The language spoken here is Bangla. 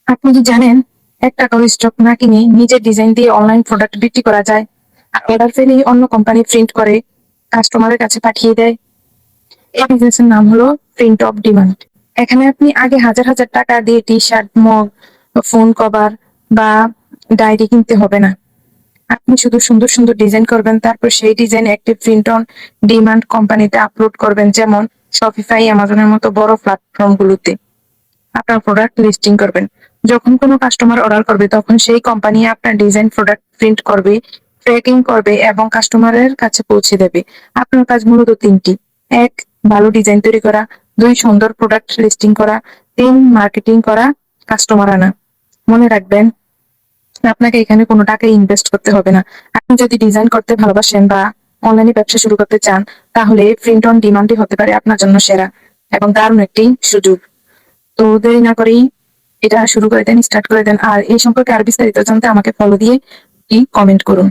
আপনি কি জানেন, এক টাকার স্টক না কিনে নিজের ডিজাইন দিয়ে অনলাইন প্রোডাক্ট বিক্রি করা যায়? আর অর্ডার পেলেই অন্য কোম্পানি প্রিন্ট করে কাস্টমারের কাছে পাঠিয়ে দেয়। এই বিজনেসের নাম হলো প্রিন্ট অফ ডিমান্ড। এখানে আপনি আগে হাজার হাজার টাকা দিয়ে T shirt, mug, phone cover বা ডায়েরি কিনতে হবে না। আপনি শুধু সুন্দর সুন্দর ডিজাইন করবেন, তারপর সেই ডিজাইন একটি প্রিন্ট অন ডিমান্ড কোম্পানিতে আপলোড করবেন, যেমন শপিফাই, অ্যামাজনের মতো বড় প্ল্যাটফর্ম গুলোতে আপনার প্রোডাক্ট লিস্টিং করবেন। যখন কোনো কাস্টমার অর্ডার করবে, তখন সেই কোম্পানি আপনার ডিজাইন প্রোডাক্ট প্রিন্ট করবে, ট্র্যাকিং করবে এবং কাস্টমারের কাছে পৌঁছে দেবে। আপনার কাজ মূলত তিনটি: এক, ভালো ডিজাইন তৈরি করা; দুই, সুন্দর প্রোডাক্ট লিস্টিং করা; তিন, মার্কেটিং করা, কাস্টমার আনা। মনে রাখবেন, আপনাকে এখানে কোনো টাকা ইনভেস্ট করতে হবে না। আপনি যদি ডিজাইন করতে ভালোবাসেন বা অনলাইনে ব্যবসা শুরু করতে চান, তাহলে প্রিন্ট অন ডিমান্ডই হতে পারে আপনার জন্য সেরা এবং দারুণ একটি সুযোগ। তো দেরি না করেই এটা শুরু করে দেন, স্টার্ট করে দেন। আর এই সম্পর্কে আরো বিস্তারিত জানতে আমাকে ফলো দিয়ে কমেন্ট করুন।